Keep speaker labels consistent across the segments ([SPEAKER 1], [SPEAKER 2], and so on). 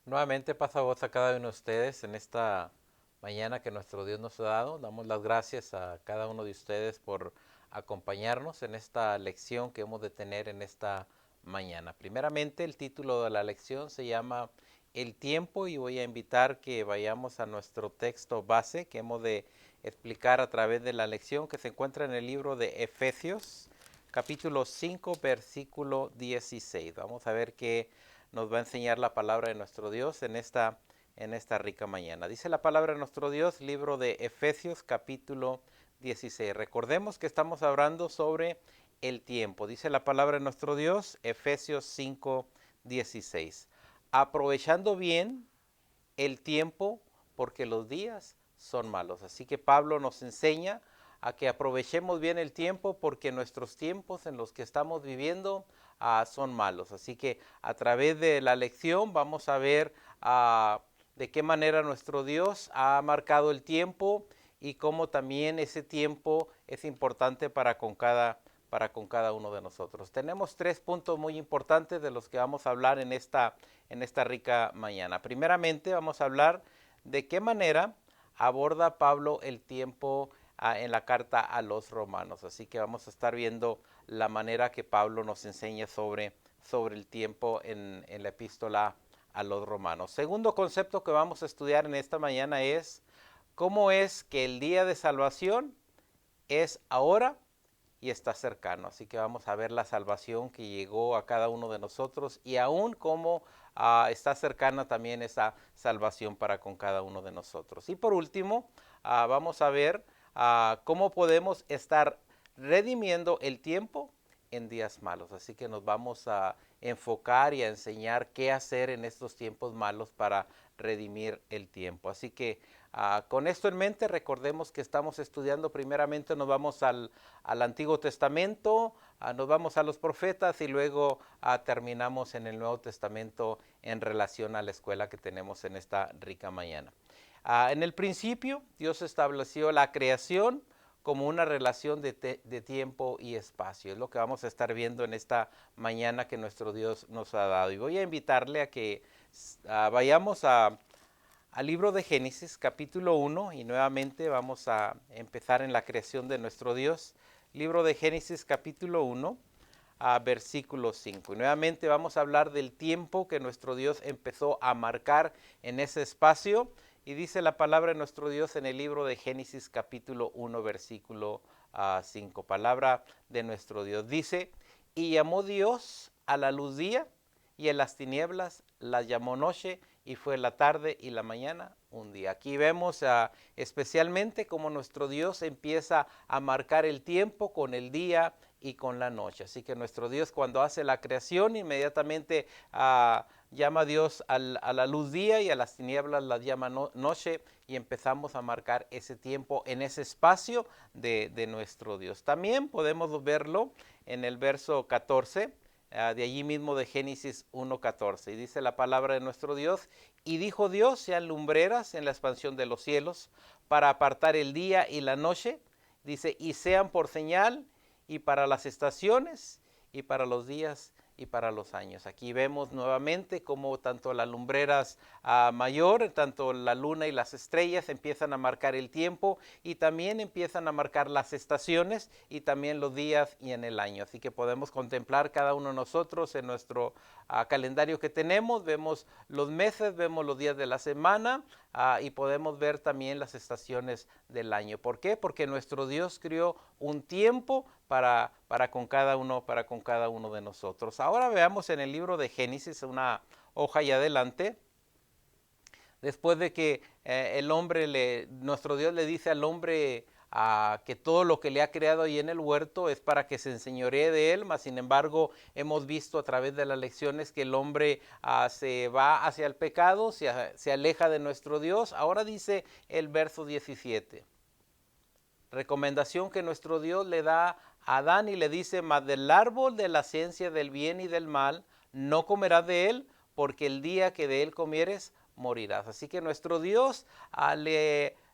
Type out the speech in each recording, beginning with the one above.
[SPEAKER 1] Nuevamente pasa voz a cada uno de ustedes en esta mañana que nuestro Dios nos ha dado. Damos las gracias a cada uno de ustedes por acompañarnos en esta lección que hemos de tener en esta mañana. Primeramente, el título de la lección se llama El tiempo y voy a invitar que vayamos a nuestro texto base que hemos de explicar a través de la lección que se encuentra en el libro de Efesios, capítulo 5, versículo 16. Vamos a ver qué nos va a enseñar la palabra de nuestro Dios en esta rica mañana. Dice la palabra de nuestro Dios, libro de Efesios capítulo 16. Recordemos que estamos hablando sobre el tiempo. Dice la palabra de nuestro Dios, Efesios 5, 16. Aprovechando bien el tiempo porque los días son malos. Así que Pablo nos enseña a que aprovechemos bien el tiempo porque nuestros tiempos en los que estamos viviendo son malos. Así que a través de la lección vamos a ver de qué manera nuestro Dios ha marcado el tiempo y cómo también ese tiempo es importante para con cada uno de nosotros. Tenemos tres puntos muy importantes de los que vamos a hablar en esta rica mañana. Primeramente vamos a hablar de qué manera aborda Pablo el tiempo en la carta a los romanos. Así que vamos a estar viendo la manera que Pablo nos enseña sobre el tiempo en la epístola a los romanos. Segundo concepto que vamos a estudiar en esta mañana es cómo es que el día de salvación es ahora y está cercano. Así que vamos a ver la salvación que llegó a cada uno de nosotros y aún cómo está cercana también esa salvación para con cada uno de nosotros. Y por último, vamos a ver cómo podemos estar redimiendo el tiempo en días malos. Así que nos vamos a enfocar y a enseñar qué hacer en estos tiempos malos para redimir el tiempo. Así que con esto en mente, recordemos que estamos estudiando primeramente, nos vamos al Antiguo Testamento, nos vamos a los profetas y luego terminamos en el Nuevo Testamento en relación a la escuela que tenemos en esta rica mañana. En el principio, Dios estableció la creación como una relación de tiempo y espacio. Es lo que vamos a estar viendo en esta mañana que nuestro Dios nos ha dado. Y voy a invitarle a que vayamos al libro de Génesis capítulo 1 y nuevamente vamos a empezar en la creación de nuestro Dios. Libro de Génesis capítulo 1 versículo 5. Y nuevamente vamos a hablar del tiempo que nuestro Dios empezó a marcar en ese espacio. Y dice la palabra de nuestro Dios en el libro de Génesis capítulo 1 versículo 5. Palabra de nuestro Dios. Dice, y llamó Dios a la luz día y en las tinieblas las llamó noche y fue la tarde y la mañana un día. Aquí vemos especialmente cómo nuestro Dios empieza a marcar el tiempo con el día y con la noche. Así que nuestro Dios cuando hace la creación inmediatamente llama a Dios a la luz día y a las tinieblas las llama noche y empezamos a marcar ese tiempo en ese espacio de nuestro Dios. También podemos verlo en el verso 14 de allí mismo de Génesis 1:14. Y dice la palabra de nuestro Dios, y dijo Dios, sean lumbreras en la expansión de los cielos, para apartar el día y la noche. Dice, y sean por señal, y para las estaciones, y para los días, y para los años. Aquí vemos nuevamente cómo tanto las lumbreras mayor, tanto la luna y las estrellas empiezan a marcar el tiempo y también empiezan a marcar las estaciones y también los días y en el año. Así que podemos contemplar cada uno de nosotros en nuestro calendario que tenemos, vemos los meses, vemos los días de la semana y podemos ver también las estaciones del año. ¿Por qué? Porque nuestro Dios creó un tiempo para con cada uno de nosotros. Ahora veamos en el libro de Génesis, una hoja y adelante, después de que nuestro Dios le dice al hombre que todo lo que le ha creado ahí en el huerto es para que se enseñoree de él, mas sin embargo hemos visto a través de las lecciones que el hombre se va hacia el pecado, se aleja de nuestro Dios. Ahora dice el verso 17, recomendación que nuestro Dios le da a Adán y le dice, mas del árbol de la ciencia del bien y del mal no comerás de él, porque el día que de él comieres morirás. Así que nuestro Dios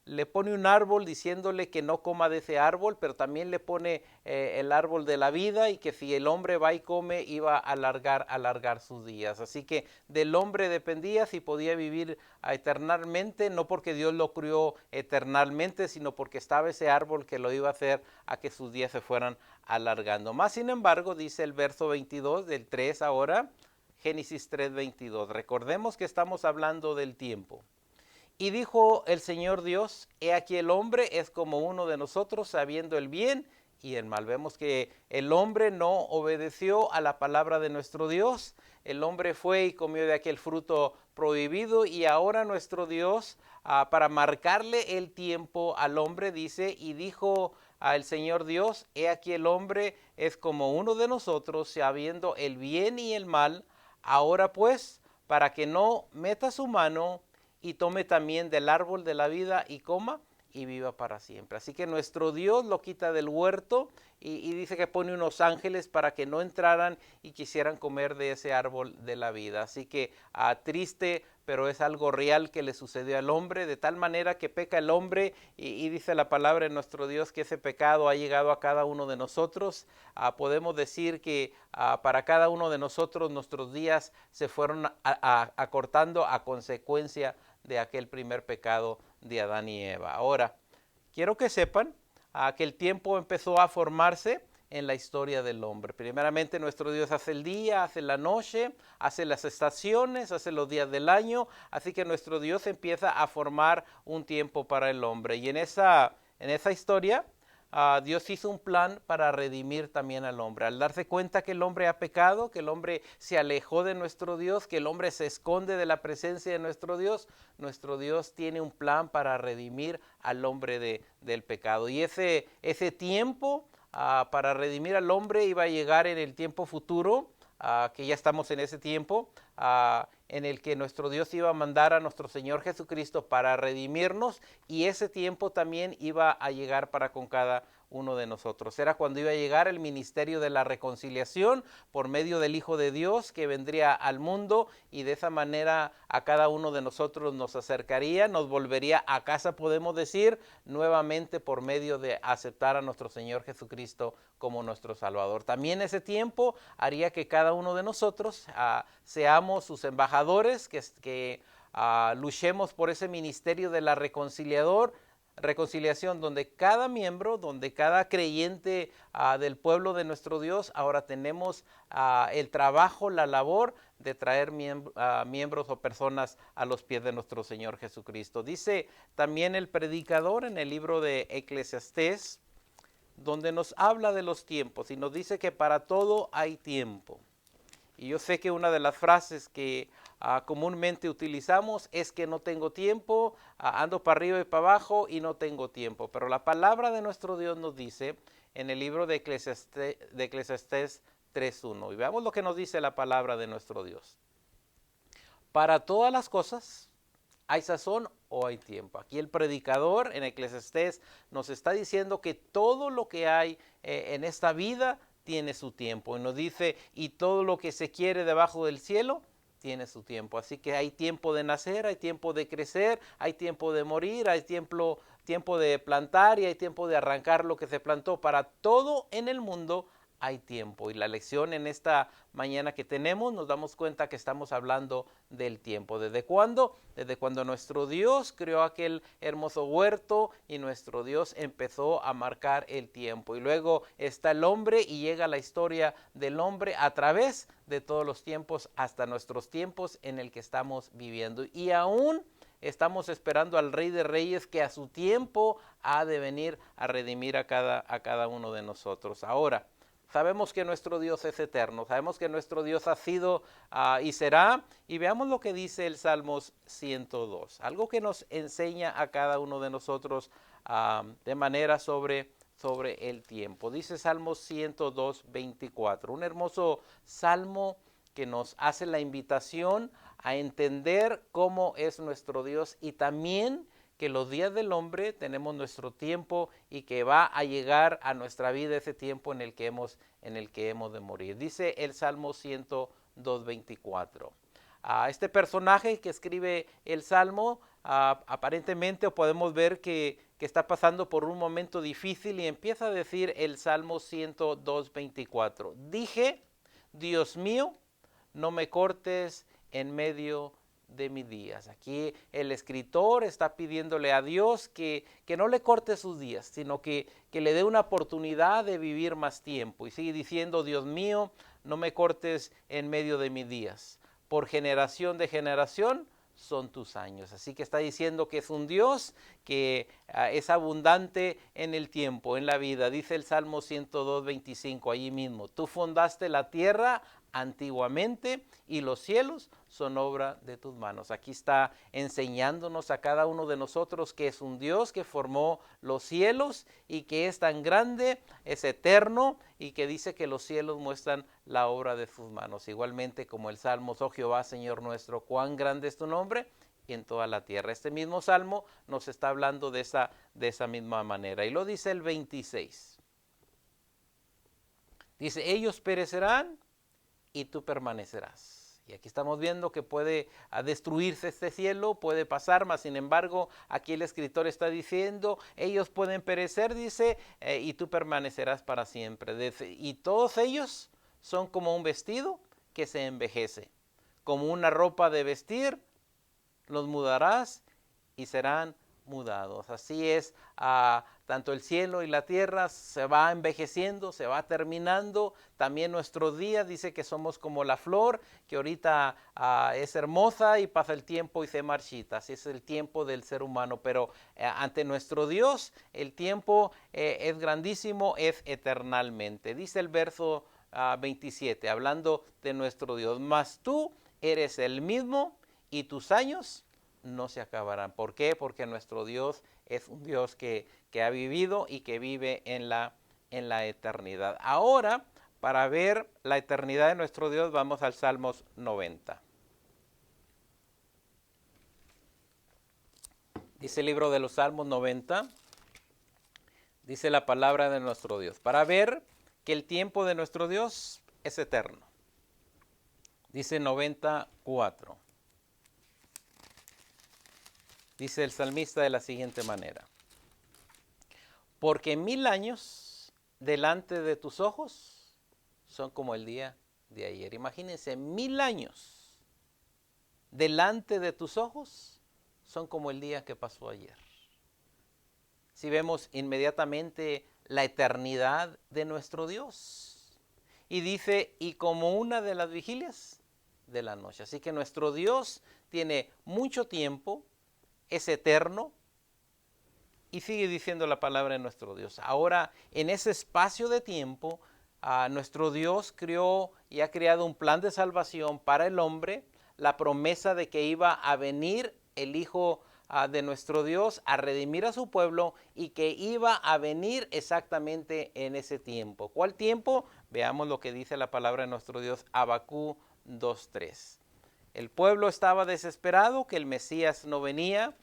[SPEAKER 1] le pone un árbol diciéndole que no coma de ese árbol, pero también le pone el árbol de la vida y que si el hombre va y come iba a alargar sus días. Así que del hombre dependía si podía vivir eternamente, no porque Dios lo crió eternamente, sino porque estaba ese árbol que lo iba a hacer a que sus días se fueran alargando. Más sin embargo, dice el verso 22 del 3 ahora, Génesis 3:22. Recordemos que estamos hablando del tiempo. Y dijo el Señor Dios, he aquí el hombre es como uno de nosotros, sabiendo el bien y el mal. Vemos que el hombre no obedeció a la palabra de nuestro Dios. El hombre fue y comió de aquel fruto prohibido y ahora nuestro Dios, para marcarle el tiempo al hombre, dice, y dijo al Señor Dios, he aquí el hombre es como uno de nosotros, sabiendo el bien y el mal. Ahora pues, para que no meta su mano y tome también del árbol de la vida y coma y viva para siempre. Así que nuestro Dios lo quita del huerto y dice que pone unos ángeles para que no entraran y quisieran comer de ese árbol de la vida. Así que triste, pero es algo real que le sucedió al hombre, de tal manera que peca el hombre y dice la palabra de nuestro Dios que ese pecado ha llegado a cada uno de nosotros. Podemos decir que para cada uno de nosotros nuestros días se fueron acortando a consecuencia de aquel primer pecado de Adán y Eva. Ahora, quiero que sepan que el tiempo empezó a formarse en la historia del hombre. Primeramente nuestro Dios hace el día, hace la noche, hace las estaciones, hace los días del año, así que nuestro Dios empieza a formar un tiempo para el hombre. Y en esa historia, Dios hizo un plan para redimir también al hombre. Al darse cuenta que el hombre ha pecado, que el hombre se alejó de nuestro Dios, que el hombre se esconde de la presencia de nuestro Dios tiene un plan para redimir al hombre del pecado. Y ese tiempo para redimir al hombre iba a llegar en el tiempo futuro, que ya estamos en ese tiempo, en el que nuestro Dios iba a mandar a nuestro Señor Jesucristo para redimirnos, y ese tiempo también iba a llegar para con cada uno de nosotros. Era cuando iba a llegar el ministerio de la reconciliación por medio del Hijo de Dios que vendría al mundo y de esa manera a cada uno de nosotros nos acercaría, nos volvería a casa, podemos decir, nuevamente por medio de aceptar a nuestro Señor Jesucristo como nuestro Salvador. También ese tiempo haría que cada uno de nosotros seamos sus embajadores, que luchemos por ese ministerio de la reconciliación, donde cada miembro, donde cada creyente del pueblo de nuestro Dios, ahora tenemos el trabajo, la labor de traer miembros o personas a los pies de nuestro Señor Jesucristo. Dice también el predicador en el libro de Eclesiastés, donde nos habla de los tiempos y nos dice que para todo hay tiempo. Y yo sé que una de las frases que comúnmente utilizamos es que no tengo tiempo, ando para arriba y para abajo y no tengo tiempo. Pero la palabra de nuestro Dios nos dice en el libro de Eclesiastés 3:1. Y veamos lo que nos dice la palabra de nuestro Dios. Para todas las cosas hay sazón o hay tiempo. Aquí el predicador en Eclesiastés nos está diciendo que todo lo que hay en esta vida tiene su tiempo. Y nos dice, y todo lo que se quiere debajo del cielo tiene su tiempo. Así que hay tiempo de nacer, hay tiempo de crecer, hay tiempo de morir, hay tiempo de plantar y hay tiempo de arrancar lo que se plantó. Para todo en el mundo hay tiempo. Y la lección en esta mañana que tenemos, nos damos cuenta que estamos hablando del tiempo. ¿Desde cuándo? Desde cuando nuestro Dios creó aquel hermoso huerto y nuestro Dios empezó a marcar el tiempo. Y luego está el hombre y llega la historia del hombre a través de todos los tiempos hasta nuestros tiempos en el que estamos viviendo. Y aún estamos esperando al Rey de Reyes que a su tiempo ha de venir a redimir a cada uno de nosotros. Ahora, sabemos que nuestro Dios es eterno, sabemos que nuestro Dios ha sido y será, y veamos lo que dice el Salmos 102, algo que nos enseña a cada uno de nosotros de manera sobre el tiempo. Dice Salmos 102, 24, un hermoso salmo que nos hace la invitación a entender cómo es nuestro Dios y también que los días del hombre tenemos nuestro tiempo y que va a llegar a nuestra vida ese tiempo en el que hemos de morir. Dice el Salmo 102, 24. Este personaje que escribe el Salmo aparentemente, o podemos ver que está pasando por un momento difícil, y empieza a decir el Salmo 102:24. Dije, Dios mío, no me cortes en medio de mis días. Aquí el escritor está pidiéndole a Dios que no le corte sus días, sino que le dé una oportunidad de vivir más tiempo. Y sigue diciendo, Dios mío, no me cortes en medio de mis días. Por generación de generación son tus años. Así que está diciendo que es un Dios que es abundante en el tiempo, en la vida. Dice el Salmo 102:25 allí mismo. Tú fundaste la tierra antiguamente y los cielos son obra de tus manos. Aquí está enseñándonos a cada uno de nosotros que es un Dios que formó los cielos y que es tan grande, es eterno, y que dice que los cielos muestran la obra de sus manos. Igualmente como el Salmo, oh Jehová, Señor nuestro, cuán grande es tu nombre en toda la tierra. Este mismo Salmo nos está hablando de esa misma manera. Y lo dice el 26. Dice, ellos perecerán y tú permanecerás. Y aquí estamos viendo que puede destruirse este cielo, puede pasar, mas sin embargo, aquí el escritor está diciendo, ellos pueden perecer, dice, y tú permanecerás para siempre. Y todos ellos son como un vestido que se envejece, como una ropa de vestir, los mudarás y serán mudados. Así es, tanto el cielo y la tierra se va envejeciendo, se va terminando. También nuestro día dice que somos como la flor, que ahorita es hermosa y pasa el tiempo y se marchita. Así es el tiempo del ser humano, pero ante nuestro Dios el tiempo es grandísimo, es eternalmente. Dice el verso 27, hablando de nuestro Dios, mas tú eres el mismo y tus años no se acabarán. ¿Por qué? Porque nuestro Dios es un Dios que ha vivido y que vive en la eternidad. Ahora, para ver la eternidad de nuestro Dios, vamos al Salmos 90. Dice el libro de los Salmos 90, dice la palabra de nuestro Dios, para ver que el tiempo de nuestro Dios es eterno. Dice 94. Dice el salmista de la siguiente manera, porque 1000 años delante de tus ojos son como el día de ayer. Imagínense, 1000 años delante de tus ojos son como el día que pasó ayer. Si vemos inmediatamente la eternidad de nuestro Dios. Y dice, y como una de las vigilias de la noche. Así que nuestro Dios tiene mucho tiempo, es eterno, y sigue diciendo la palabra de nuestro Dios. Ahora, en ese espacio de tiempo, nuestro Dios creó y ha creado un plan de salvación para el hombre, la promesa de que iba a venir el Hijo de nuestro Dios a redimir a su pueblo, y que iba a venir exactamente en ese tiempo. ¿Cuál tiempo? Veamos lo que dice la palabra de nuestro Dios, Habacuc 2:3. El pueblo estaba desesperado que el Mesías no venía,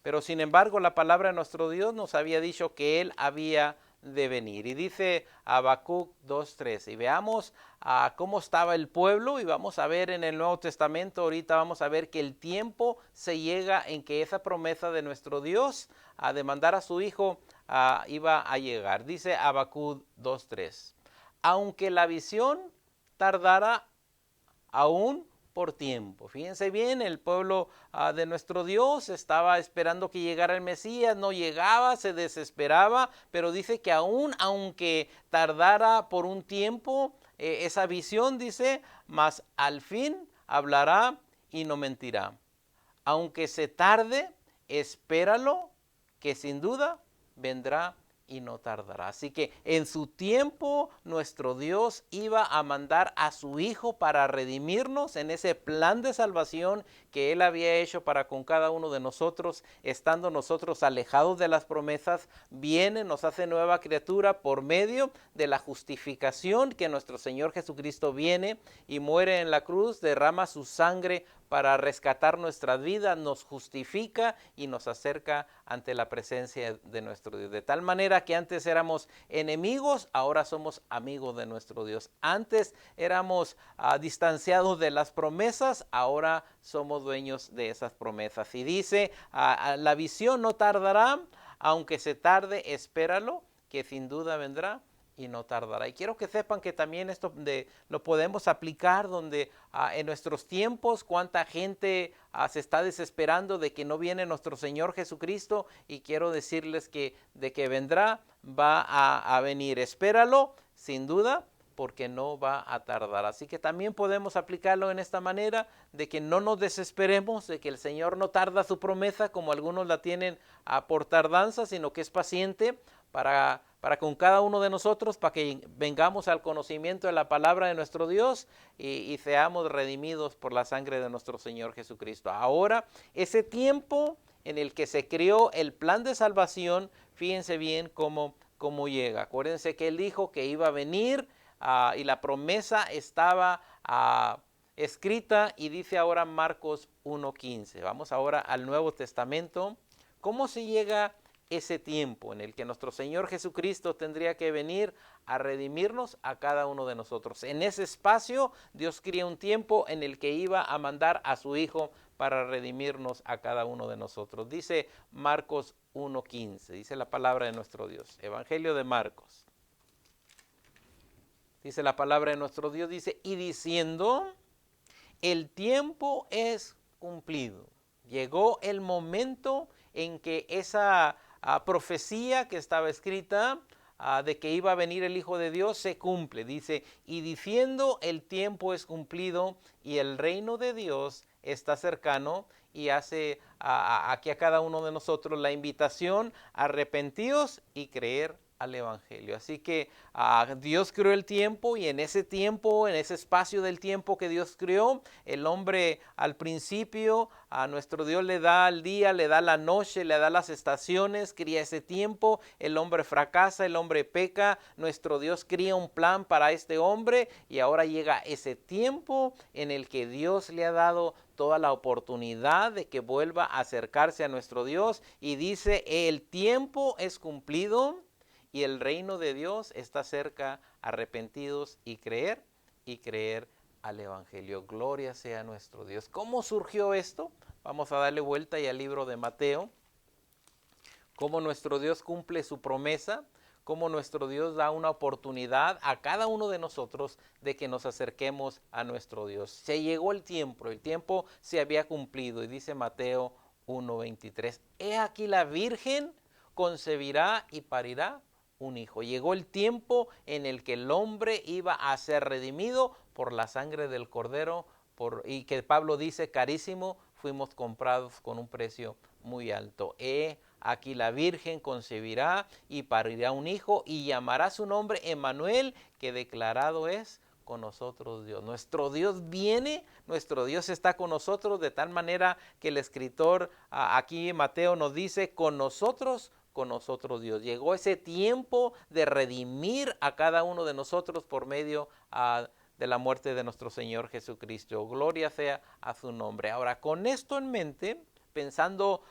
[SPEAKER 1] pero sin embargo la palabra de nuestro Dios nos había dicho que Él había de venir. Y dice Habacuc 2:3. Y veamos cómo estaba el pueblo, y vamos a ver en el Nuevo Testamento, ahorita vamos a ver que el tiempo se llega en que esa promesa de nuestro Dios de mandar a su Hijo iba a llegar. Dice Habacuc 2:3. Aunque la visión tardara aún por tiempo. Fíjense bien, el pueblo de nuestro Dios estaba esperando que llegara el Mesías, no llegaba, se desesperaba, pero dice que aunque tardara por un tiempo, esa visión dice, mas al fin hablará y no mentirá. Aunque se tarde, espéralo, que sin duda vendrá y no tardará. Así que en su tiempo nuestro Dios iba a mandar a su Hijo para redimirnos en ese plan de salvación que Él había hecho para con cada uno de nosotros. Estando nosotros alejados de las promesas, viene, nos hace nueva criatura por medio de la justificación, que nuestro Señor Jesucristo viene y muere en la cruz, derrama su sangre para rescatar nuestras vidas, nos justifica y nos acerca ante la presencia de nuestro Dios. De tal manera que antes éramos enemigos, ahora somos amigos de nuestro Dios. Antes éramos distanciados de las promesas, ahora somos dueños de esas promesas. Y dice, la visión no tardará, aunque se tarde, espéralo, que sin duda vendrá y no tardará. Y quiero que sepan que también esto lo podemos aplicar donde en nuestros tiempos cuánta gente se está desesperando de que no viene nuestro Señor Jesucristo, y quiero decirles que de que vendrá, va a venir. Espéralo, sin duda, porque no va a tardar. Así que también podemos aplicarlo en esta manera, de que no nos desesperemos, de que el Señor no tarda su promesa como algunos la tienen por tardanza, sino que es paciente para con cada uno de nosotros, para que vengamos al conocimiento de la palabra de nuestro Dios y seamos redimidos por la sangre de nuestro Señor Jesucristo. Ahora, ese tiempo en el que se creó el plan de salvación, fíjense bien cómo llega. Acuérdense que Él dijo que iba a venir y la promesa estaba escrita, y dice ahora Marcos 1:15. Vamos ahora al Nuevo Testamento. ¿Cómo se llega ese tiempo en el que nuestro Señor Jesucristo tendría que venir a redimirnos a cada uno de nosotros? En ese espacio Dios crea un tiempo en el que iba a mandar a su Hijo para redimirnos a cada uno de nosotros. Dice Marcos 1:15, dice la palabra de nuestro Dios. Evangelio de Marcos. Dice la palabra de nuestro Dios, dice, y diciendo, el tiempo es cumplido. Llegó el momento en que esa profecía que estaba escrita de que iba a venir el Hijo de Dios se cumple. Dice, y diciendo, el tiempo es cumplido y el reino de Dios está cercano, y hace aquí a cada uno de nosotros la invitación a arrepentíos y creer al Evangelio. Así que Dios creó el tiempo, y en ese tiempo, en ese espacio del tiempo que Dios creó, el hombre al principio, a nuestro Dios le da el día, le da la noche, le da las estaciones, cría ese tiempo, el hombre fracasa, el hombre peca, nuestro Dios cría un plan para este hombre, y ahora llega ese tiempo en el que Dios le ha dado toda la oportunidad de que vuelva a acercarse a nuestro Dios, y dice, el tiempo es cumplido y el reino de Dios está cerca, arrepentidos y creer al Evangelio. Gloria sea nuestro Dios. ¿Cómo surgió esto? Vamos a darle vuelta y al libro de Mateo. Cómo nuestro Dios cumple su promesa, cómo nuestro Dios da una oportunidad a cada uno de nosotros de que nos acerquemos a nuestro Dios. Se llegó el tiempo se había cumplido, y dice Mateo 1:23, he aquí la Virgen concebirá y parirá un hijo. Llegó el tiempo en el que el hombre iba a ser redimido por la sangre del Cordero, y que Pablo dice, carísimo, fuimos comprados con un precio muy alto. Aquí la Virgen concebirá y parirá un hijo, y llamará su nombre Emmanuel, que declarado es con nosotros Dios. Nuestro Dios viene, nuestro Dios está con nosotros, de tal manera que el escritor aquí en Mateo nos dice, con nosotros Dios. Llegó ese tiempo de redimir a cada uno de nosotros por medio de la muerte de nuestro Señor Jesucristo. Gloria sea a su nombre. Ahora, con esto en mente, pensando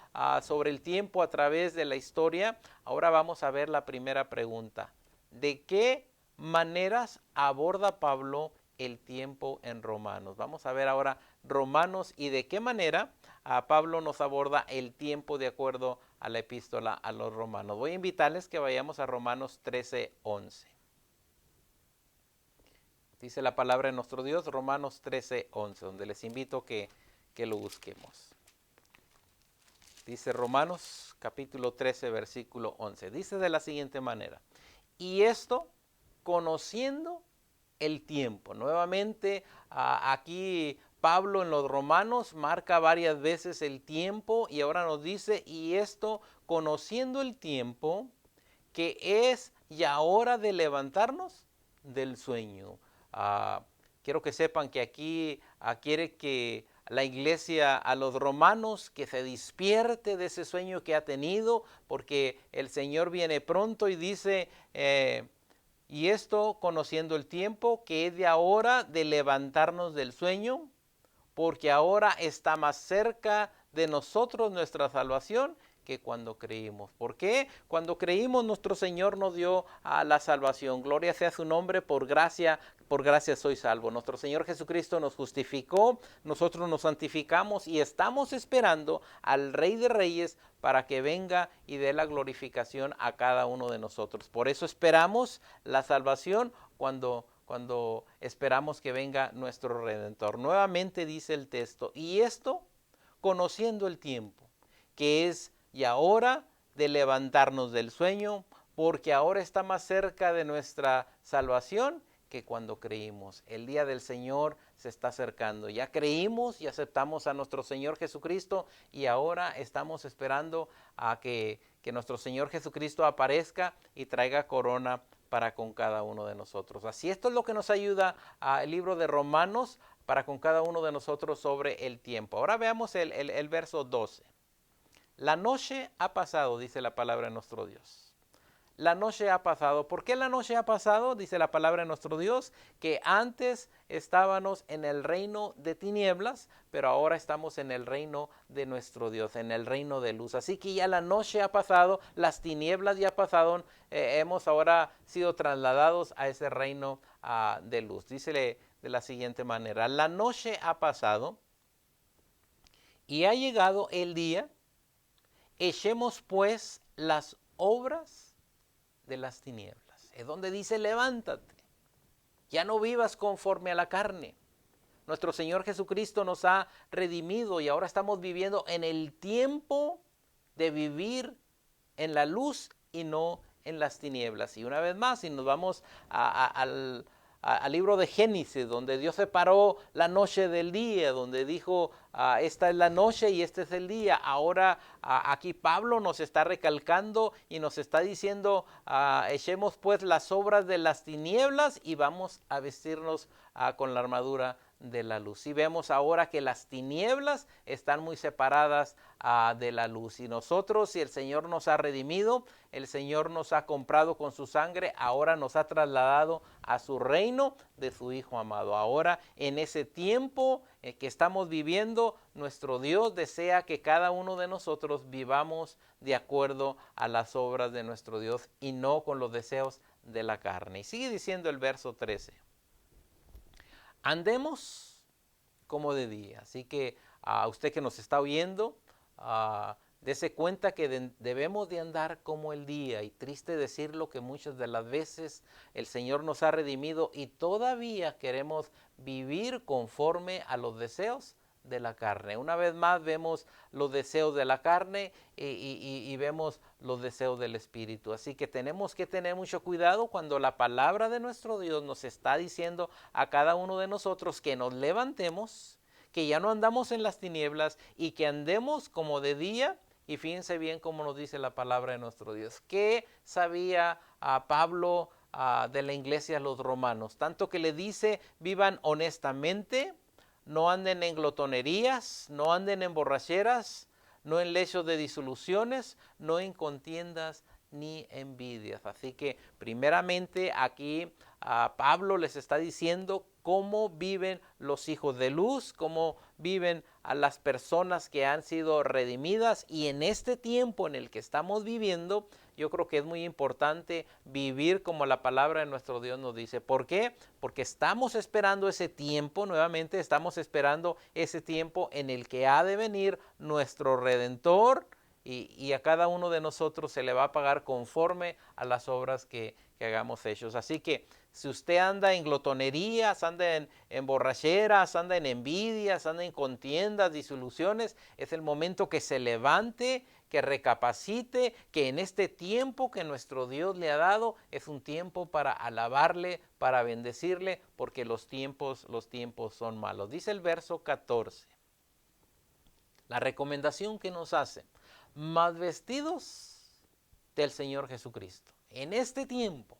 [SPEAKER 1] sobre el tiempo a través de la historia, ahora vamos a ver la primera pregunta. ¿De qué maneras aborda Pablo el tiempo en Romanos? Vamos a ver ahora Romanos y de qué manera Pablo nos aborda el tiempo de acuerdo a la epístola a los Romanos. Voy a invitarles que vayamos a Romanos 13:11. Dice la palabra de nuestro Dios, Romanos 13:11, donde les invito que lo busquemos. Dice Romanos capítulo 13, versículo 11. Dice de la siguiente manera, y esto conociendo el tiempo. Nuevamente aquí Pablo en los Romanos marca varias veces el tiempo, y ahora nos dice, y esto conociendo el tiempo, que es ya hora de levantarnos del sueño. Quiero que sepan que aquí quiere que la iglesia a los romanos que se despierte de ese sueño que ha tenido, porque el Señor viene pronto, y dice, y esto conociendo el tiempo, que es de ahora de levantarnos del sueño, porque ahora está más cerca de nosotros nuestra salvación que cuando creímos. ¿Por qué? Cuando creímos nuestro Señor nos dio a la salvación. Gloria sea su nombre, por gracia soy salvo. Nuestro Señor Jesucristo nos justificó, nosotros nos santificamos y estamos esperando al Rey de Reyes para que venga y dé la glorificación a cada uno de nosotros. Por eso esperamos la salvación cuando esperamos que venga nuestro Redentor. Nuevamente dice el texto, y esto conociendo el tiempo, que es ya hora de levantarnos del sueño, porque ahora está más cerca de nuestra salvación que cuando creímos. El día del Señor se está acercando. Ya creímos y aceptamos a nuestro Señor Jesucristo y ahora estamos esperando a que nuestro Señor Jesucristo aparezca y traiga corona para con cada uno de nosotros. Así esto es lo que nos ayuda el libro de Romanos para con cada uno de nosotros sobre el tiempo. Ahora veamos el verso 12. La noche ha pasado, dice la palabra de nuestro Dios. La noche ha pasado. ¿Por qué la noche ha pasado? Dice la palabra de nuestro Dios, que antes estábamos en el reino de tinieblas, pero ahora estamos en el reino de nuestro Dios, en el reino de luz. Así que ya la noche ha pasado, las tinieblas ya pasaron, hemos ahora sido trasladados a ese reino de luz. Dícele de la siguiente manera, la noche ha pasado y ha llegado el día. Echemos pues las obras de las tinieblas. Es donde dice levántate. Ya no vivas conforme a la carne. Nuestro Señor Jesucristo nos ha redimido y ahora estamos viviendo en el tiempo de vivir en la luz y no en las tinieblas. Y una vez más, si nos vamos al libro de Génesis, donde Dios separó la noche del día, donde dijo, esta es la noche y este es el día. Ahora aquí Pablo nos está recalcando y nos está diciendo, echemos pues las obras de las tinieblas y vamos a vestirnos con la armadura de la luz. Y vemos ahora que las tinieblas están muy separadas de la luz. Y nosotros, si el Señor nos ha redimido, el Señor nos ha comprado con su sangre, ahora nos ha trasladado a su reino de su Hijo amado. Ahora, en ese tiempo que estamos viviendo, nuestro Dios desea que cada uno de nosotros vivamos de acuerdo a las obras de nuestro Dios y no con los deseos de la carne. Y sigue diciendo el verso 13. Andemos como de día. Así que a usted que nos está oyendo, dese cuenta que debemos de andar como el día. Y triste decirlo que muchas de las veces el Señor nos ha redimido y todavía queremos vivir conforme a los deseos de la carne. Una vez más vemos los deseos de la carne y vemos los deseos del espíritu. Así que tenemos que tener mucho cuidado cuando la palabra de nuestro Dios nos está diciendo a cada uno de nosotros que nos levantemos, que ya no andamos en las tinieblas y que andemos como de día. Y fíjense bien cómo nos dice la palabra de nuestro Dios. ¿Qué sabía Pablo de la iglesia a los romanos? Tanto que le dice, vivan honestamente, no anden en glotonerías, no anden en borracheras, no en lechos de disoluciones, no en contiendas ni envidias. Así que primeramente aquí Pablo les está diciendo cómo viven los hijos de luz, cómo viven a las personas que han sido redimidas, y en este tiempo en el que estamos viviendo, yo creo que es muy importante vivir como la palabra de nuestro Dios nos dice. ¿Por qué? Porque estamos esperando ese tiempo, nuevamente estamos esperando ese tiempo en el que ha de venir nuestro Redentor, y a cada uno de nosotros se le va a pagar conforme a las obras que hagamos hechos. Así que si usted anda en glotonerías, anda en borracheras, anda en envidias, anda en contiendas, disoluciones, es el momento que se levante, que recapacite, que en este tiempo que nuestro Dios le ha dado es un tiempo para alabarle, para bendecirle, porque los tiempos son malos. Dice el verso 14, la recomendación que nos hace: más vestidos del Señor Jesucristo. En este tiempo,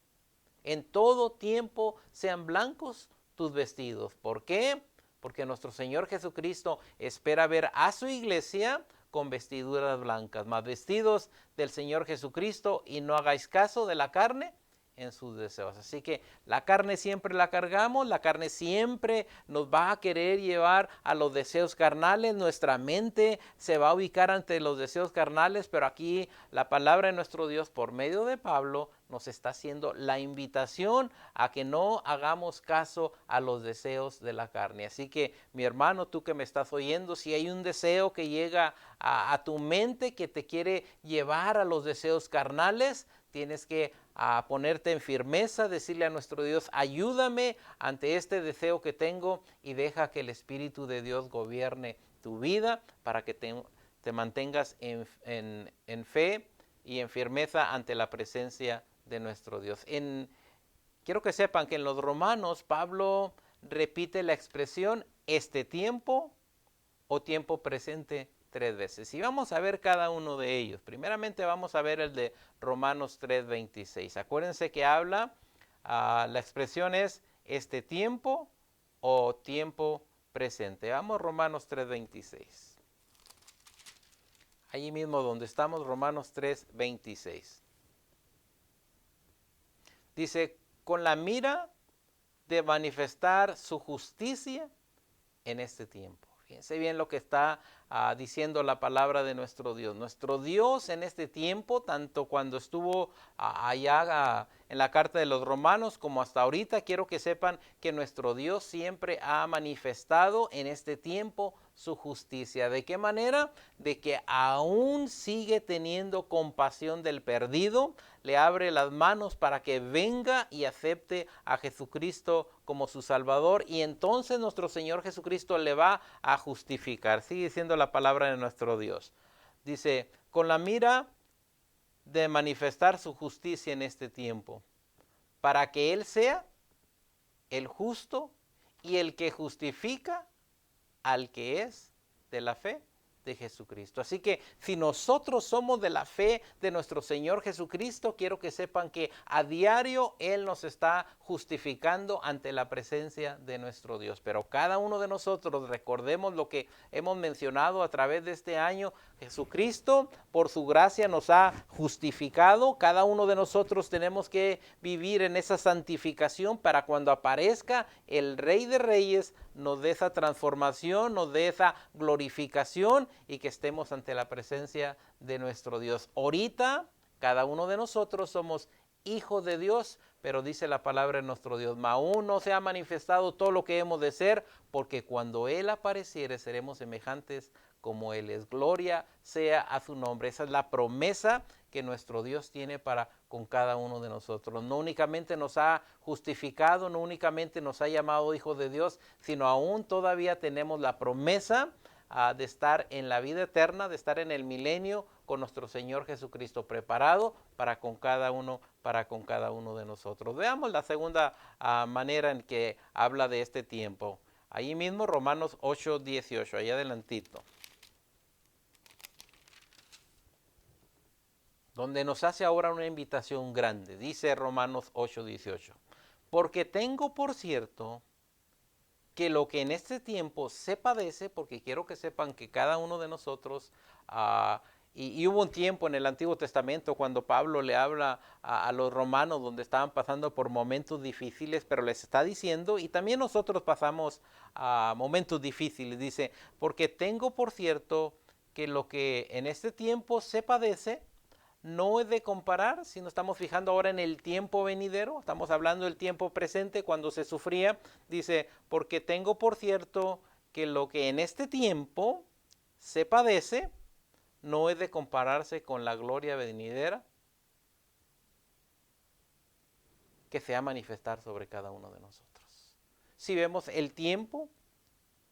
[SPEAKER 1] en todo tiempo, sean blancos tus vestidos. ¿Por qué? Porque nuestro Señor Jesucristo espera ver a su iglesia con vestiduras blancas. Más vestidos del Señor Jesucristo, y no hagáis caso de la carne en sus deseos. Así que la carne siempre la cargamos, la carne siempre nos va a querer llevar a los deseos carnales, nuestra mente se va a ubicar ante los deseos carnales, pero aquí la palabra de nuestro Dios por medio de Pablo nos está haciendo la invitación a que no hagamos caso a los deseos de la carne. Así que mi hermano, tú que me estás oyendo, si hay un deseo que llega a tu mente que te quiere llevar a los deseos carnales, tienes que ponerte en firmeza, decirle a nuestro Dios, ayúdame ante este deseo que tengo y deja que el Espíritu de Dios gobierne tu vida para que te mantengas en fe y en firmeza ante la presencia de nuestro Dios. Quiero que sepan que en los Romanos Pablo repite la expresión este tiempo o tiempo presente 3 veces. Y vamos a ver cada uno de ellos. Primeramente vamos a ver el de Romanos 3:26. Acuérdense que habla, la expresión es este tiempo o tiempo presente. Vamos Romanos 3:26. Allí mismo donde estamos, Romanos 3:26. Dice, con la mira de manifestar su justicia en este tiempo. Fíjense bien lo que está diciendo la palabra de nuestro Dios. Nuestro Dios en este tiempo, tanto cuando estuvo allá en la carta de los Romanos como hasta ahorita, quiero que sepan que nuestro Dios siempre ha manifestado en este tiempo su justicia. ¿De qué manera? De que aún sigue teniendo compasión del perdido, le abre las manos para que venga y acepte a Jesucristo como su Salvador, y entonces nuestro Señor Jesucristo le va a justificar. Sigue diciendo la palabra de nuestro Dios. Dice, con la mira de manifestar su justicia en este tiempo, para que Él sea el justo y el que justifica al que es de la fe de Jesucristo. Así que si nosotros somos de la fe de nuestro Señor Jesucristo, quiero que sepan que a diario Él nos está justificando ante la presencia de nuestro Dios. Pero cada uno de nosotros recordemos lo que hemos mencionado a través de este año. Jesucristo por su gracia nos ha justificado. Cada uno de nosotros tenemos que vivir en esa santificación para cuando aparezca el Rey de Reyes nos dé esa transformación, nos dé esa glorificación y que estemos ante la presencia de nuestro Dios. Ahorita cada uno de nosotros somos hijos de Dios, pero dice la palabra de nuestro Dios, aún no se ha manifestado todo lo que hemos de ser, porque cuando Él apareciere seremos semejantes como Él es. Gloria sea a su nombre. Esa es la promesa que nuestro Dios tiene para con cada uno de nosotros. No únicamente nos ha justificado, no únicamente nos ha llamado hijos de Dios, sino aún todavía tenemos la promesa de estar en la vida eterna, de estar en el milenio con nuestro Señor Jesucristo preparado para con cada uno de nosotros. Veamos la segunda manera en que habla de este tiempo. Ahí mismo Romanos 8:18, ahí adelantito, donde nos hace ahora una invitación grande. Dice Romanos 8:18, porque tengo por cierto que lo que en este tiempo se padece, porque quiero que sepan que cada uno de nosotros, y hubo un tiempo en el Antiguo Testamento cuando Pablo le habla a los romanos donde estaban pasando por momentos difíciles, pero les está diciendo, y también nosotros pasamos momentos difíciles, dice, porque tengo por cierto que lo que en este tiempo se padece, no es de comparar, si nos estamos fijando ahora en el tiempo venidero, estamos hablando del tiempo presente cuando se sufría, dice, porque tengo por cierto que lo que en este tiempo se padece, no es de compararse con la gloria venidera que se va a manifestar sobre cada uno de nosotros. Si vemos el tiempo,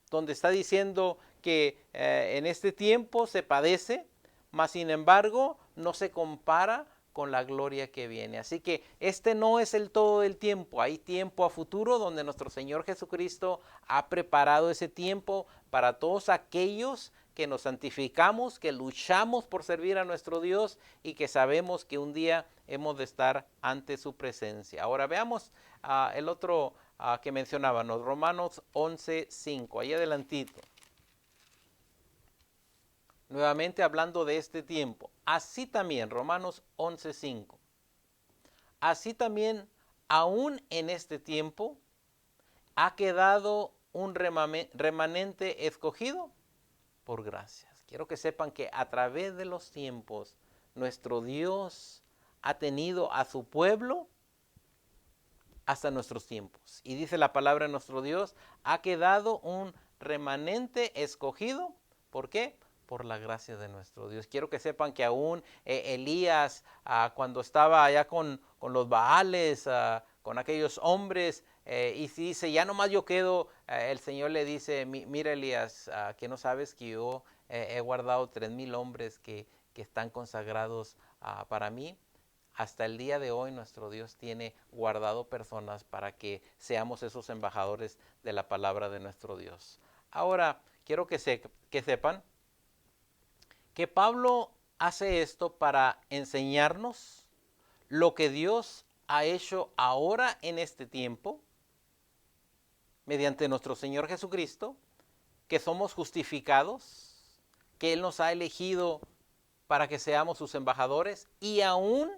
[SPEAKER 1] donde está diciendo que en este tiempo se padece, mas sin embargo no se compara con la gloria que viene. Así que este no es el todo del tiempo, hay tiempo a futuro donde nuestro Señor Jesucristo ha preparado ese tiempo para todos aquellos que nos santificamos, que luchamos por servir a nuestro Dios y que sabemos que un día hemos de estar ante su presencia. Ahora veamos el otro que mencionábamos, Romanos 11:5, ahí adelantito. Nuevamente hablando de este tiempo. Así también, Romanos 11:5. así también, aún en este tiempo, ha quedado un remanente escogido por gracias. Quiero que sepan que a través de los tiempos, nuestro Dios ha tenido a su pueblo hasta nuestros tiempos. Y dice la palabra de nuestro Dios, ha quedado un remanente escogido. ¿Por qué? Por la gracia de nuestro Dios. Quiero que sepan que aún Elías, cuando estaba allá con los Baales, con aquellos hombres, y si dice, ya nomás yo quedo, el Señor le dice, mira Elías, que no sabes que yo he guardado 3,000 hombres que están consagrados para mí. Hasta el día de hoy nuestro Dios tiene guardado personas para que seamos esos embajadores de la palabra de nuestro Dios. Ahora, quiero que sepan que Pablo hace esto para enseñarnos lo que Dios ha hecho ahora en este tiempo, mediante nuestro Señor Jesucristo, que somos justificados, que Él nos ha elegido para que seamos sus embajadores y aún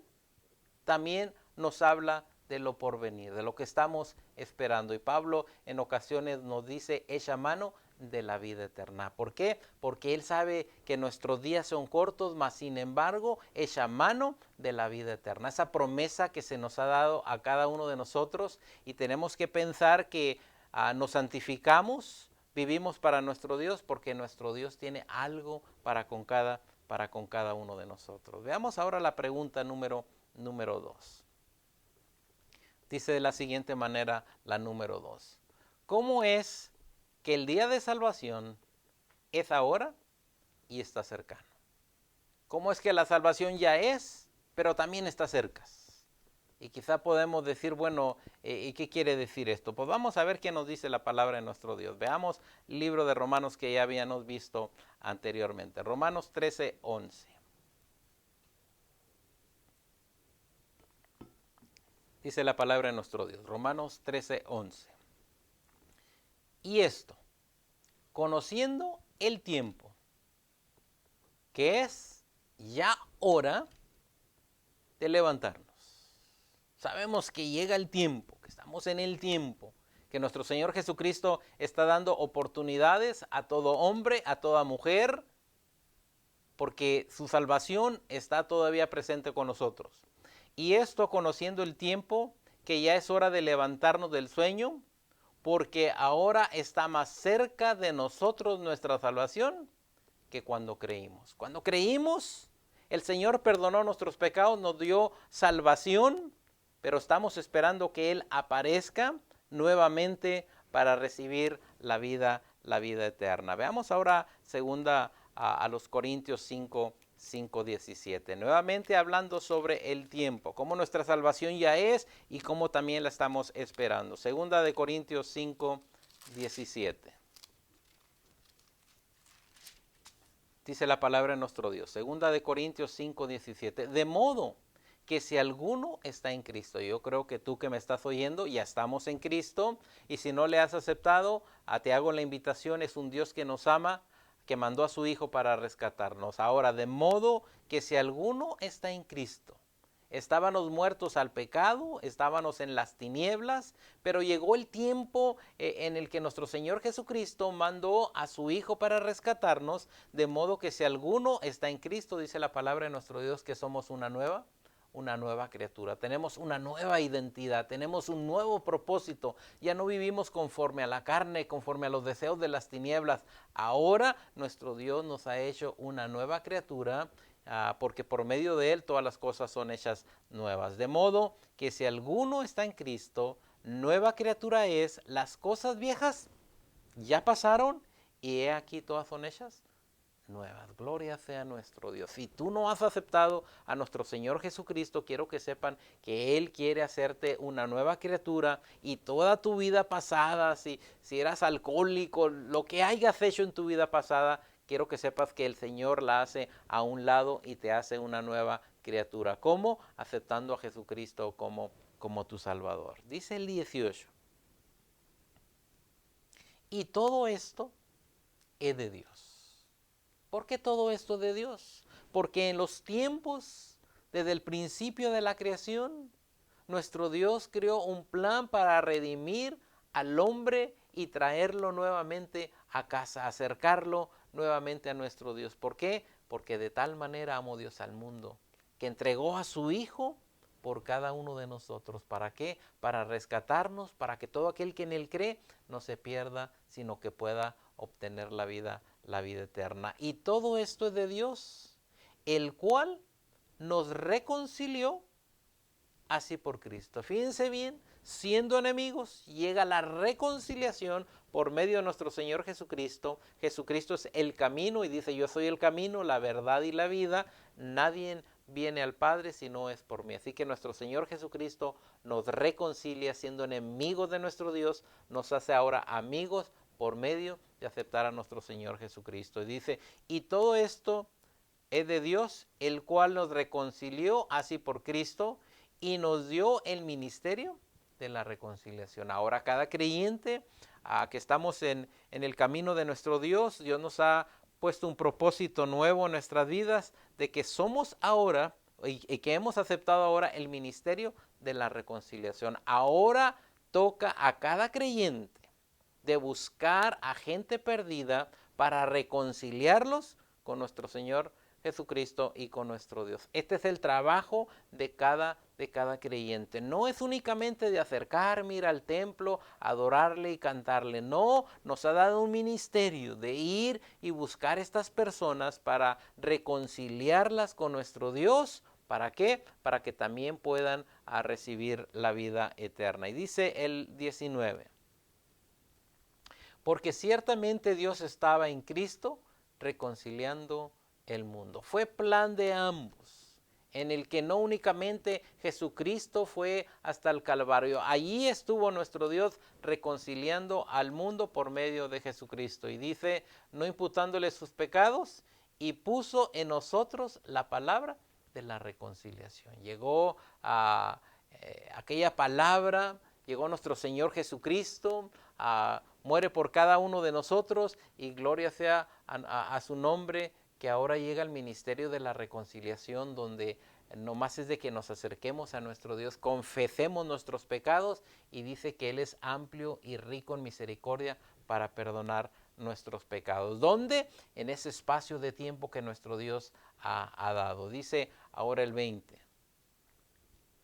[SPEAKER 1] también nos habla de lo porvenir, de lo que estamos esperando. Y Pablo en ocasiones nos dice, echa mano de la vida eterna. ¿Por qué? Porque él sabe que nuestros días son cortos, mas sin embargo, echa mano de la vida eterna. Esa promesa que se nos ha dado a cada uno de nosotros, y tenemos que pensar que nos santificamos, vivimos para nuestro Dios, porque nuestro Dios tiene algo para con cada uno de nosotros. Veamos ahora la pregunta número 2. Dice de la siguiente manera la número 2. ¿Cómo es que el día de salvación es ahora y está cercano? ¿Cómo es que la salvación ya es, pero también está cerca? Y quizá podemos decir, bueno, ¿y qué quiere decir esto? Pues vamos a ver qué nos dice la palabra de nuestro Dios. Veamos el libro de Romanos que ya habíamos visto anteriormente. Romanos 13:11. Dice la palabra de nuestro Dios, Romanos 13:11. Y esto, conociendo el tiempo, que es ya hora de levantarnos. Sabemos que llega el tiempo, que estamos en el tiempo, que nuestro Señor Jesucristo está dando oportunidades a todo hombre, a toda mujer, porque su salvación está todavía presente con nosotros. Y esto conociendo el tiempo, que ya es hora de levantarnos del sueño, porque ahora está más cerca de nosotros nuestra salvación que cuando creímos. Cuando creímos, el Señor perdonó nuestros pecados, nos dio salvación, pero estamos esperando que Él aparezca nuevamente para recibir la vida eterna. Veamos ahora segunda a los Corintios 5:17. Nuevamente hablando sobre el tiempo, cómo nuestra salvación ya es y cómo también la estamos esperando. Segunda de Corintios 5:17. Dice la palabra de nuestro Dios. Segunda de Corintios 5:17. De modo que si alguno está en Cristo, yo creo que tú que me estás oyendo, ya estamos en Cristo, y si no le has aceptado, te hago la invitación, es un Dios que nos ama, que mandó a su Hijo para rescatarnos. Ahora, de modo que si alguno está en Cristo, estábamos muertos al pecado, estábamos en las tinieblas, pero llegó el tiempo en el que nuestro Señor Jesucristo mandó a su Hijo para rescatarnos, de modo que si alguno está en Cristo, dice la palabra de nuestro Dios, que somos una nueva criatura, tenemos una nueva identidad, tenemos un nuevo propósito, ya no vivimos conforme a la carne, conforme a los deseos de las tinieblas. Ahora nuestro Dios nos ha hecho una nueva criatura, porque por medio de Él todas las cosas son hechas nuevas. De modo que si alguno está en Cristo, nueva criatura es, las cosas viejas ya pasaron y he aquí todas son hechas nuevas. Gloria sea nuestro Dios. Si tú no has aceptado a nuestro Señor Jesucristo, quiero que sepan que Él quiere hacerte una nueva criatura, y toda tu vida pasada, si eras alcohólico, lo que hayas hecho en tu vida pasada, quiero que sepas que el Señor la hace a un lado y te hace una nueva criatura. ¿Cómo? Aceptando a Jesucristo como tu Salvador. Dice el 18. Y todo esto es de Dios. ¿Por qué todo esto de Dios? Porque en los tiempos, desde el principio de la creación, nuestro Dios creó un plan para redimir al hombre y traerlo nuevamente a casa, acercarlo nuevamente a nuestro Dios. ¿Por qué? Porque de tal manera amó Dios al mundo, que entregó a su Hijo por cada uno de nosotros. ¿Para qué? Para rescatarnos, para que todo aquel que en Él cree no se pierda, sino que pueda obtener la vida eterna. Y todo esto es de Dios, el cual nos reconcilió así por Cristo. Fíjense bien, siendo enemigos, llega la reconciliación por medio de nuestro Señor Jesucristo. Jesucristo es el camino y dice: yo soy el camino, la verdad y la vida. Nadie viene al Padre si no es por mí. Así que nuestro Señor Jesucristo nos reconcilia, siendo enemigos de nuestro Dios, nos hace ahora amigos por medio de aceptar a nuestro Señor Jesucristo. Y dice: y todo esto es de Dios, el cual nos reconcilió así por Cristo y nos dio el ministerio de la reconciliación. Ahora cada creyente que estamos en el camino de nuestro Dios, Dios nos ha puesto un propósito nuevo en nuestras vidas, de que somos ahora y que hemos aceptado ahora el ministerio de la reconciliación. Ahora toca a cada creyente de buscar a gente perdida para reconciliarlos con nuestro Señor Jesucristo y con nuestro Dios. Este es el trabajo de cada creyente. No es únicamente de acercarme, ir al templo, adorarle y cantarle. No, nos ha dado un ministerio de ir y buscar estas personas para reconciliarlas con nuestro Dios. ¿Para qué? Para que también puedan recibir la vida eterna. Y dice el 19: porque ciertamente Dios estaba en Cristo reconciliando el mundo. Fue plan de ambos, en el que no únicamente Jesucristo fue hasta el Calvario. Allí estuvo nuestro Dios reconciliando al mundo por medio de Jesucristo. Y dice: no imputándole sus pecados, y puso en nosotros la palabra de la reconciliación. Llegó a aquella palabra, llegó nuestro Señor Jesucristo, muere por cada uno de nosotros, y gloria sea a su nombre, que ahora llega el ministerio de la reconciliación, donde no más es de que nos acerquemos a nuestro Dios, confesemos nuestros pecados, y dice que Él es amplio y rico en misericordia para perdonar nuestros pecados. ¿Dónde? En ese espacio de tiempo que nuestro Dios ha dado. Dice ahora el 20,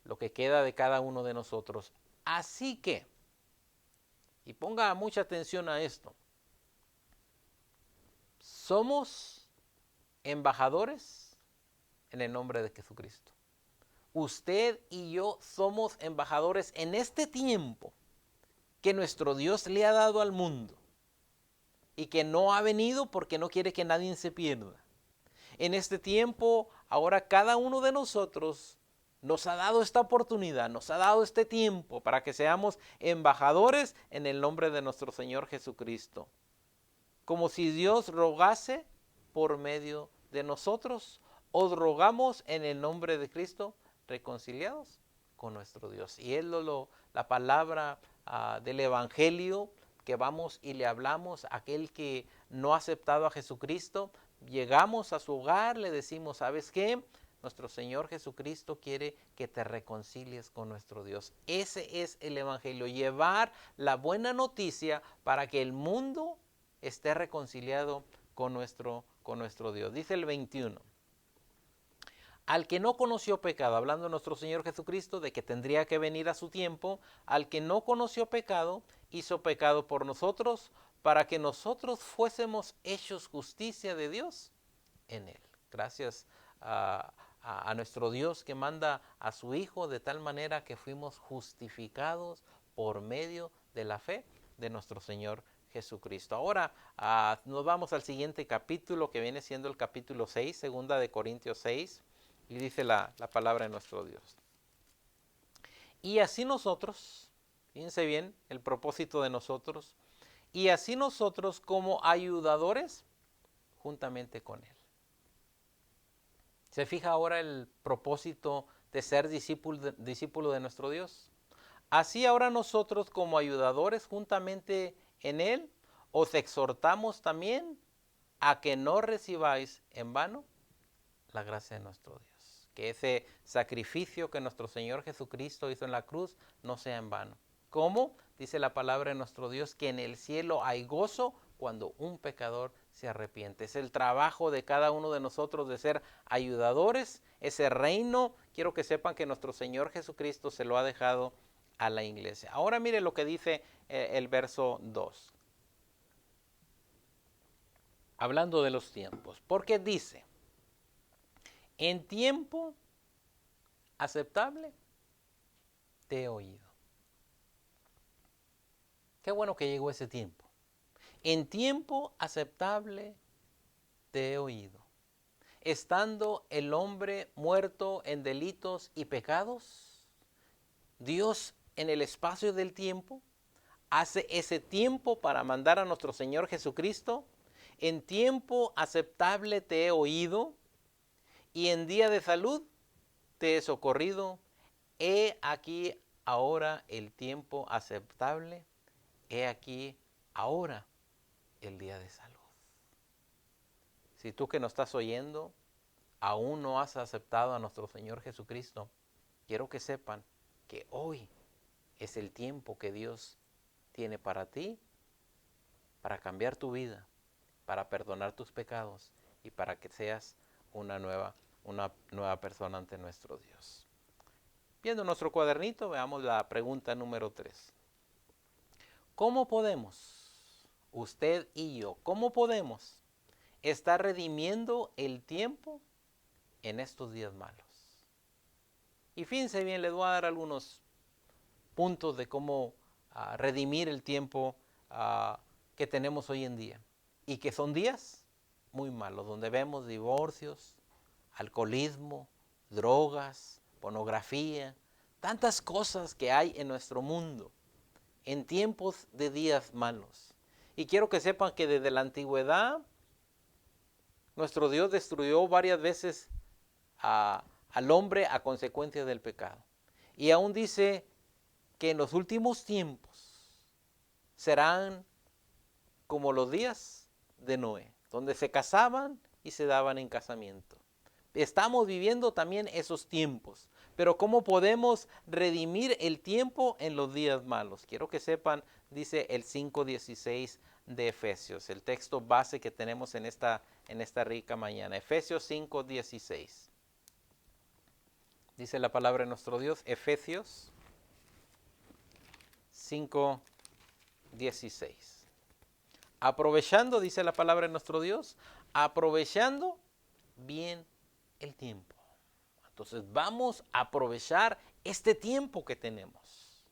[SPEAKER 1] lo que queda de cada uno de nosotros. Así que, y ponga mucha atención a esto, somos embajadores en el nombre de Jesucristo. Usted y yo somos embajadores en este tiempo que nuestro Dios le ha dado al mundo, y que no ha venido porque no quiere que nadie se pierda. En este tiempo, ahora cada uno de nosotros nos ha dado esta oportunidad, nos ha dado este tiempo para que seamos embajadores en el nombre de nuestro Señor Jesucristo. Como si Dios rogase por medio de nosotros. Os rogamos en el nombre de Cristo, reconciliados con nuestro Dios. Y es la palabra del Evangelio, que vamos y le hablamos a aquel que no ha aceptado a Jesucristo. Llegamos a su hogar, le decimos: ¿sabes qué? Nuestro Señor Jesucristo quiere que te reconcilies con nuestro Dios. Ese es el Evangelio, llevar la buena noticia para que el mundo esté reconciliado con nuestro Dios. Dice el 21. Al que no conoció pecado, hablando de nuestro Señor Jesucristo, de que tendría que venir a su tiempo, al que no conoció pecado, hizo pecado por nosotros, para que nosotros fuésemos hechos justicia de Dios en él. Gracias a nuestro Dios, que manda a su Hijo de tal manera que fuimos justificados por medio de la fe de nuestro Señor Jesucristo. Ahora nos vamos al siguiente capítulo, que viene siendo el capítulo 6, segunda de Corintios 6, y dice la palabra de nuestro Dios. Y así nosotros, fíjense bien el propósito de nosotros, y así nosotros como ayudadores juntamente con Él. ¿Se fija ahora el propósito de ser discípulo de nuestro Dios? Así ahora nosotros como ayudadores juntamente en Él, os exhortamos también a que no recibáis en vano la gracia de nuestro Dios. que ese sacrificio que nuestro Señor Jesucristo hizo en la cruz no sea en vano. ¿Cómo? Dice la palabra de nuestro Dios que en el cielo hay gozo cuando un pecador se arrepiente. Es el trabajo de cada uno de nosotros de ser ayudadores. Ese reino, quiero que sepan que nuestro Señor Jesucristo se lo ha dejado a la iglesia. Ahora mire lo que dice el verso 2. Hablando de los tiempos. Porque dice, en tiempo aceptable te he oído. Qué bueno que llegó ese tiempo. En tiempo aceptable te he oído. Estando el hombre muerto en delitos y pecados, Dios en el espacio del tiempo hace ese tiempo para mandar a nuestro Señor Jesucristo. En tiempo aceptable te he oído y en día de salud te he socorrido. He aquí ahora el tiempo aceptable. He aquí ahora el día de salud. Si tú que nos estás oyendo aún no has aceptado a nuestro Señor Jesucristo, quiero que sepan que hoy es el tiempo que Dios tiene para ti, para cambiar tu vida, para perdonar tus pecados y para que seas una nueva persona ante nuestro Dios. Viendo nuestro cuadernito, veamos la pregunta número 3. ¿Cómo podemos, usted y yo, cómo podemos estar redimiendo el tiempo en estos días malos? Y fíjense bien, les voy a dar algunos puntos de cómo redimir el tiempo que tenemos hoy en día. Y que son días muy malos, donde vemos divorcios, alcoholismo, drogas, pornografía, tantas cosas que hay en nuestro mundo, en tiempos de días malos. Y quiero que sepan que desde la antigüedad, nuestro Dios destruyó varias veces al hombre a consecuencia del pecado. Y aún dice que en los últimos tiempos serán como los días de Noé, donde se casaban y se daban en casamiento. Estamos viviendo también esos tiempos, pero ¿cómo podemos redimir el tiempo en los días malos? Quiero que sepan, dice el 5:16 de Efesios, el texto base que tenemos en esta rica mañana. Efesios 5:16. Dice la palabra de nuestro Dios, Efesios 5:16. Aprovechando, dice la palabra de nuestro Dios, aprovechando bien el tiempo. Entonces vamos a aprovechar este tiempo que tenemos,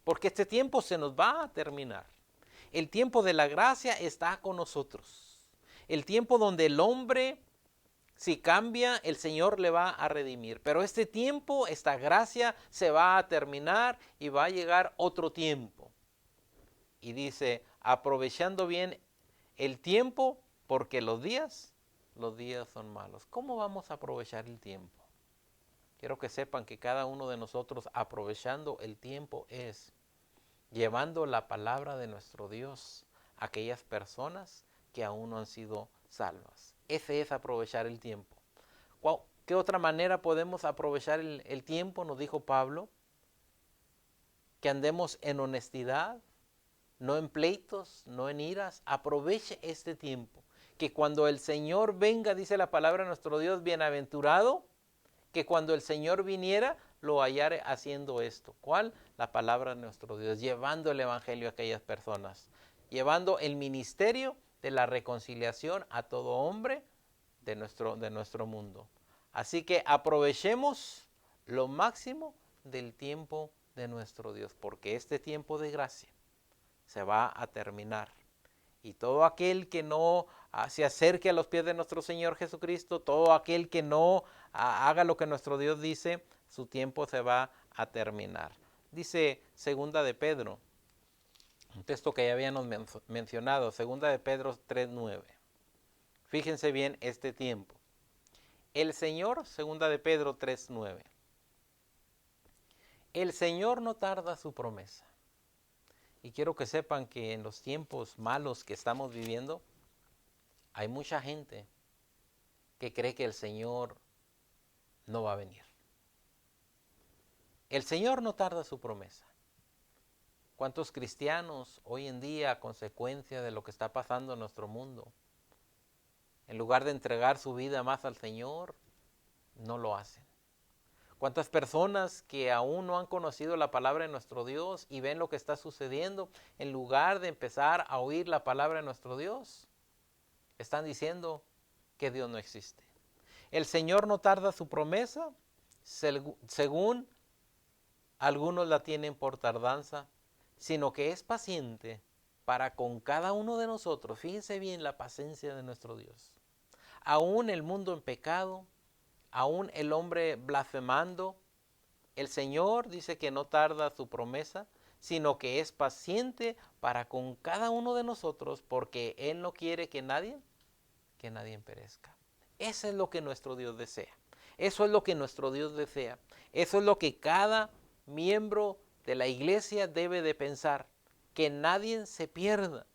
[SPEAKER 1] porque este tiempo se nos va a terminar. El tiempo de la gracia está con nosotros. El tiempo donde el hombre, si cambia, el Señor le va a redimir. Pero este tiempo, esta gracia se va a terminar y va a llegar otro tiempo. Y dice, aprovechando bien el tiempo, porque los días son malos. ¿Cómo vamos a aprovechar el tiempo? Quiero que sepan que cada uno de nosotros aprovechando el tiempo es llevando la palabra de nuestro Dios a aquellas personas que aún no han sido salvas. Ese es aprovechar el tiempo. ¿Qué otra manera podemos aprovechar el tiempo? Nos dijo Pablo, que andemos en honestidad, no en pleitos, no en iras. Aproveche este tiempo. Que cuando el Señor venga, dice la palabra de nuestro Dios, bienaventurado, que cuando el Señor viniera, lo hallare haciendo esto. ¿Cuál? La palabra de nuestro Dios, llevando el evangelio a aquellas personas, llevando el ministerio de la reconciliación a todo hombre de nuestro mundo. Así que aprovechemos lo máximo del tiempo de nuestro Dios, porque este tiempo de gracia se va a terminar. Y todo aquel que no se acerque a los pies de nuestro Señor Jesucristo, todo aquel que no haga lo que nuestro Dios dice, su tiempo se va a terminar. Dice segunda de Pedro, un texto que ya habíamos mencionado, segunda de Pedro 3:9. Fíjense bien este tiempo. El Señor, segunda de Pedro 3:9. El Señor no tarda su promesa. Y quiero que sepan que en los tiempos malos que estamos viviendo, hay mucha gente que cree que el Señor no va a venir. El Señor no tarda su promesa. ¿Cuántos cristianos hoy en día, a consecuencia de lo que está pasando en nuestro mundo, en lugar de entregar su vida más al Señor, no lo hacen? ¿Cuántas personas que aún no han conocido la palabra de nuestro Dios y ven lo que está sucediendo, en lugar de empezar a oír la palabra de nuestro Dios, están diciendo que Dios no existe? El Señor no tarda su promesa, según algunos la tienen por tardanza, sino que es paciente para con cada uno de nosotros. Fíjense bien la paciencia de nuestro Dios. Aún el mundo en pecado, aún el hombre blasfemando, el Señor dice que no tarda su promesa, sino que es paciente para con cada uno de nosotros, porque Él no quiere que nadie perezca. Eso es lo que nuestro Dios desea. Eso es lo que nuestro Dios desea. Eso es lo que cada miembro de la iglesia debe de pensar, que nadie se pierda.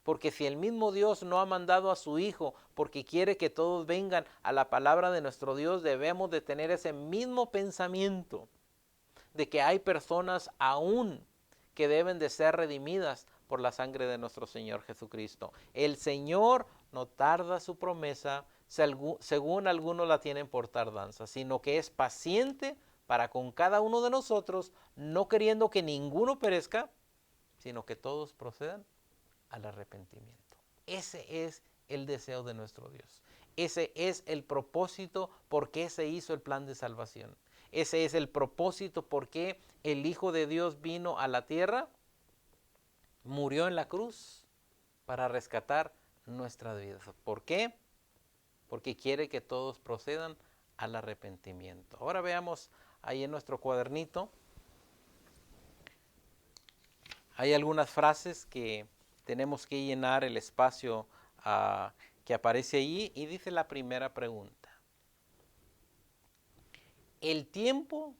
[SPEAKER 1] Porque si el mismo Dios no ha mandado a su Hijo porque quiere que todos vengan a la palabra de nuestro Dios, debemos de tener ese mismo pensamiento de que hay personas aún que deben de ser redimidas por la sangre de nuestro Señor Jesucristo. El Señor no tarda su promesa, según algunos la tienen por tardanza, sino que es paciente para con cada uno de nosotros, no queriendo que ninguno perezca, sino que todos procedan al arrepentimiento. Ese es el deseo de nuestro Dios. Ese es el propósito por qué se hizo el plan de salvación. Ese es el propósito por qué el Hijo de Dios vino a la tierra, murió en la cruz para rescatar nuestras vidas. ¿Por qué? Porque quiere que todos procedan al arrepentimiento. Ahora veamos ahí en nuestro cuadernito. Hay algunas frases que tenemos que llenar el espacio que aparece ahí, y dice la primera pregunta: el tiempo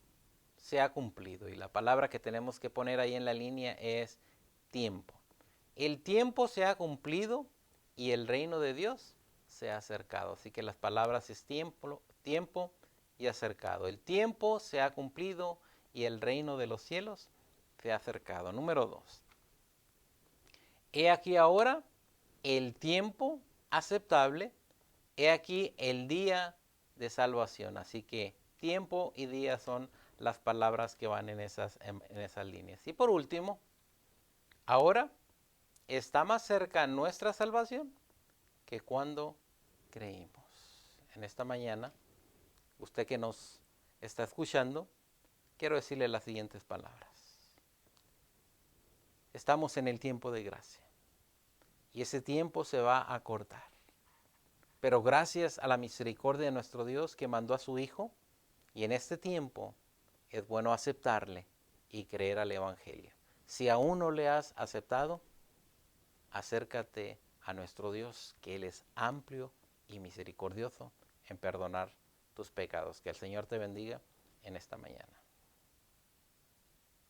[SPEAKER 1] se ha cumplido, y la palabra que tenemos que poner ahí en la línea es tiempo. El tiempo se ha cumplido y el reino de Dios se ha acercado. Así que las palabras es tiempo y acercado. El tiempo se ha cumplido y el reino de los cielos se ha acercado. Número 2. He aquí ahora el tiempo aceptable, he aquí el día de salvación. Así que tiempo y día son las palabras que van en esas líneas. Y por último, ahora está más cerca nuestra salvación que cuando creímos. En esta mañana, usted que nos está escuchando, quiero decirle las siguientes palabras. Estamos en el tiempo de gracia y ese tiempo se va a acortar. Pero gracias a la misericordia de nuestro Dios que mandó a su Hijo, y en este tiempo es bueno aceptarle y creer al Evangelio. Si aún no le has aceptado, acércate a nuestro Dios, que Él es amplio y misericordioso en perdonar tus pecados. Que el Señor te bendiga en esta mañana.